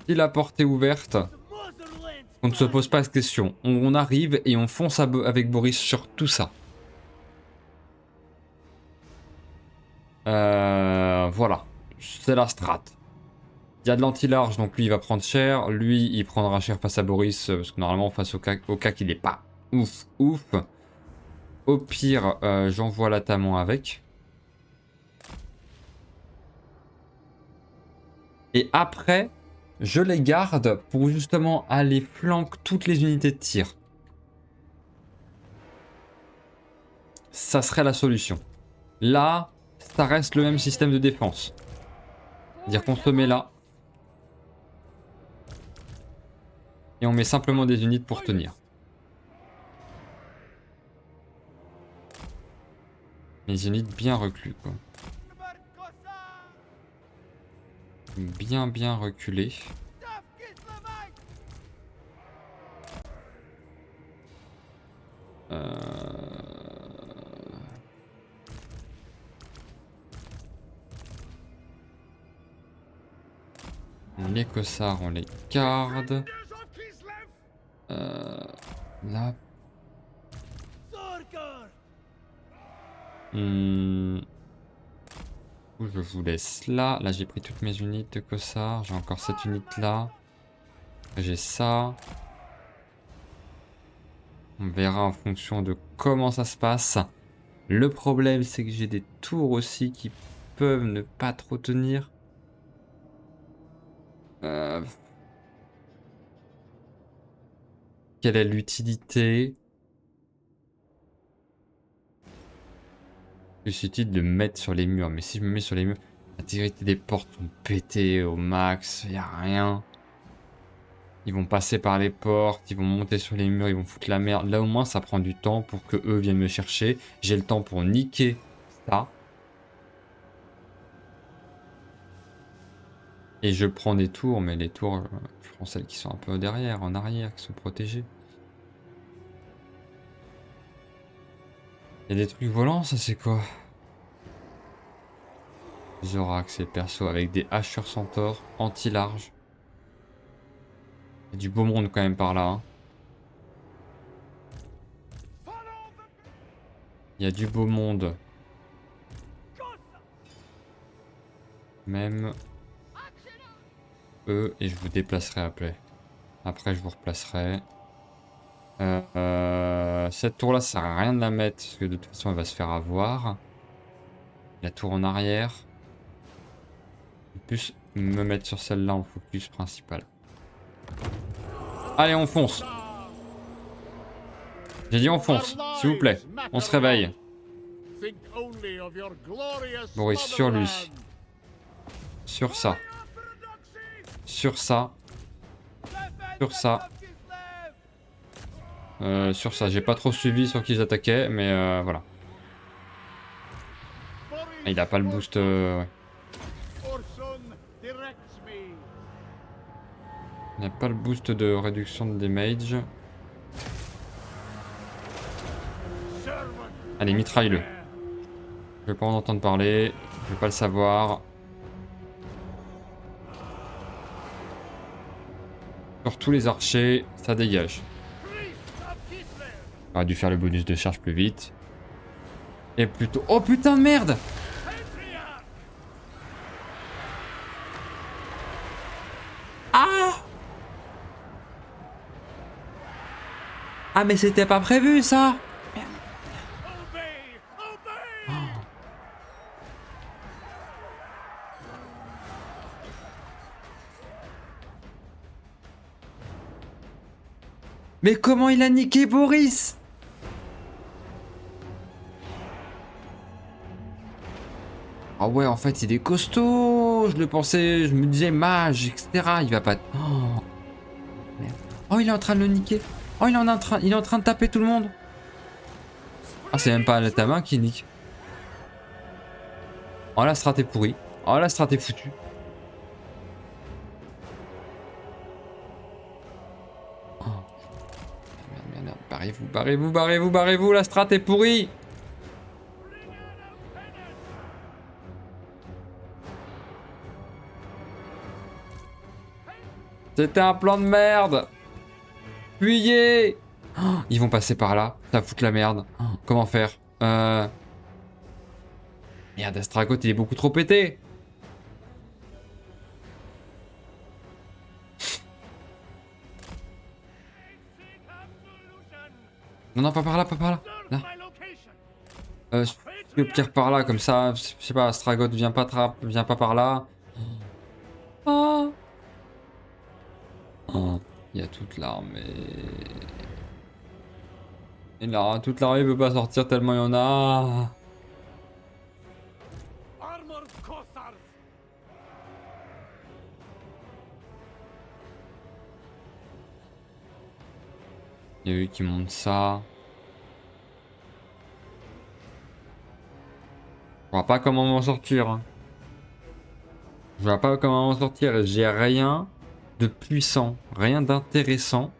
Si la porte est ouverte, on ne se pose pas de questions. On arrive et on fonce avec Boris sur tout ça. Voilà. C'est la strat. Il y a de l'anti-large, donc lui il va prendre cher. Lui il prendra cher face à Boris, parce que normalement face au cas qu'il n'est pas ouf. Au pire, j'envoie l'atamant avec. Et après, je les garde pour justement aller flanquer toutes les unités de tir. Ça serait la solution. Là, ça reste le même système de défense. C'est-à-dire qu'on se met là. Et on met simplement des unités pour tenir. Les unités bien reclus, quoi. Bien reculées. Les cossards, on les garde. Là. Je vous laisse là. Là, j'ai pris toutes mes unités de cossards. J'ai encore cette unité là. J'ai ça. On verra en fonction de comment ça se passe. Le problème, c'est que j'ai des tours aussi qui peuvent ne pas trop tenir. Quelle est l'utilité? C'est utile de me mettre sur les murs, mais si je me mets sur les murs, l'intégrité des portes sont pétées au max, y a rien. Ils vont passer par les portes, ils vont monter sur les murs, ils vont foutre la merde. Là au moins ça prend du temps pour que eux viennent me chercher. J'ai le temps pour niquer ça. Et je prends des tours, mais les tours, je prends celles qui sont un peu derrière, en arrière, qui sont protégées. Il y a des trucs volants, ça c'est quoi? Zorax et perso avec des haches sur centaure, anti-large. Il y a du beau monde quand même par là. Hein. Il y a du beau monde. Même eux, et je vous déplacerai après. Après, je vous replacerai. Cette tour là, ça sert à rien de la mettre parce que de toute façon, elle va se faire avoir. La tour en arrière. Je vais plus me mettre sur celle-là en focus principal. Allez, on fonce. J'ai dit on fonce, s'il vous plaît. On se réveille. Boris, sur lui. Sur ça. Sur ça. Sur ça. Sur ça. J'ai pas trop suivi sur qui j'attaquais, mais voilà. Il a pas le boost. Ouais. Il n'a pas le boost de réduction de damage. Allez, mitraille-le. Je vais pas en entendre parler. Je vais pas le savoir. Sur tous les archers, ça dégage. J'aurais dû faire le bonus de charge plus vite. Et plutôt... Oh putain de merde! Ah! Ah mais c'était pas prévu ça! Mais comment il a niqué Boris? Ah ouais, en fait, il est costaud. Je le pensais, je me disais mage, etc. Il va pas... Oh, merde. Oh, il est en train de le niquer. Oh, il est en train de taper tout le monde. Ah, c'est même pas ta main qui nique. Oh, la strat est pourrie. Oh, la strat est foutue. Barrez-vous, barrez-vous, barrez-vous, barrez-vous, la strat est pourrie. C'était un plan de merde. Fuyez. Oh, ils vont passer par là, ça fout la merde. Oh, comment faire Merde, Astragot, il est beaucoup trop pété. Non, non, pas par là, pas par là. Là. Le pire par là, comme ça, je sais pas, Astragot viens pas par là. Oh. Oh, il y a toute l'armée. Et là, toute l'armée peut pas sortir tellement il y en a. Il y a eu qui monte ça. Je vois pas comment m'en sortir. Hein. Je vois pas comment m'en sortir. J'ai rien de puissant, rien d'intéressant.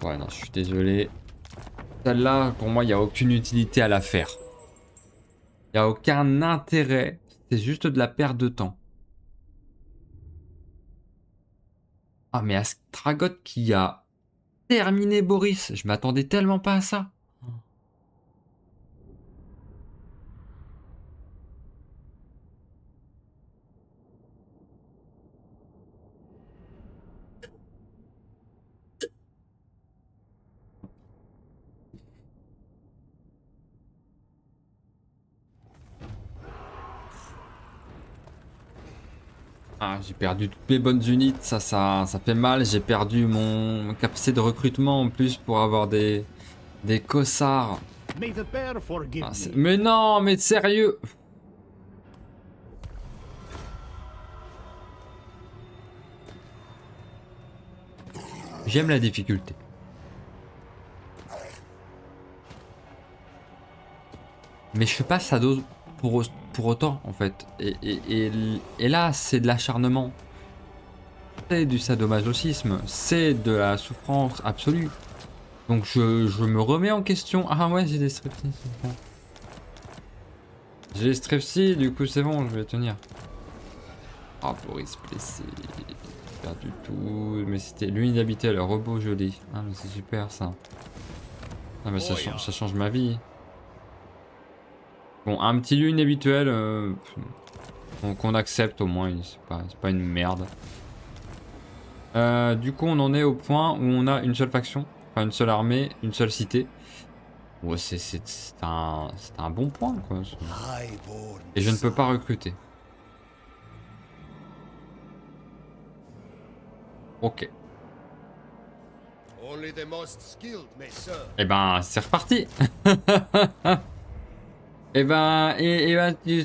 Ouais, non, je suis désolé. Celle-là, pour moi, il n'y a aucune utilité à la faire. Il n'y a aucun intérêt. C'est juste de la perte de temps. Ah, mais Astragot qui a terminé Boris. Je m'attendais tellement pas à ça. Ah, j'ai perdu toutes mes bonnes unités, ça fait mal. J'ai perdu mon capacité de recrutement en plus pour avoir des cossards. Ah, mais non, mais sérieux. J'aime la difficulté. Mais je fais pas sa dose pour autant en fait. Et là, c'est de l'acharnement. C'est du sadomasochisme. C'est de la souffrance absolue. Donc je me remets en question. Ah ouais, j'ai des striptease. J'ai Strepsil, du coup c'est bon, je vais tenir. Ah, Boris blessé. Pas du tout. Mais c'était l'une inhabitée, le robot joli. Ah, mais c'est super ça. Ah, mais ça change ma vie. Bon, un petit lieu inhabituel. Qu'on accepte au moins, c'est pas une merde. Du coup, on en est au point où on a une seule faction, enfin une seule armée, une seule cité. Ouais, c'est un bon point, quoi. Highborn Et je ne peux pas recruter. Ok. Only the most skilled may serve. Et ben, c'est reparti. Et ben,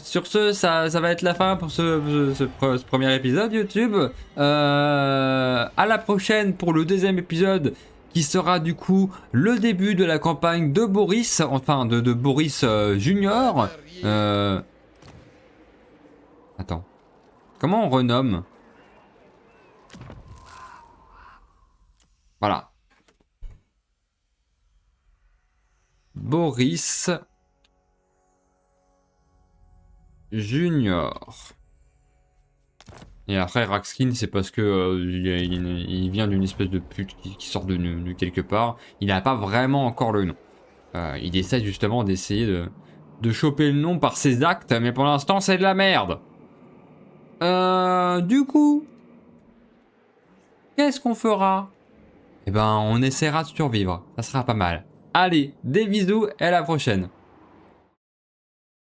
sur ce, ça va être la fin pour ce premier épisode YouTube. À la prochaine pour le deuxième épisode qui sera du coup le début de la campagne de Boris, enfin de Boris Junior. Attends, comment on renomme? Voilà. Boris Junior. Et après Raxkin, c'est parce que il vient d'une espèce de pute qui sort de quelque part. Il n'a pas vraiment encore le nom. Il essaie justement d'essayer de choper le nom par ses actes, mais pour l'instant c'est de la merde. Du coup, qu'est-ce qu'on fera? Eh ben, on essaiera de survivre. Ça sera pas mal. Allez, des bisous et à la prochaine.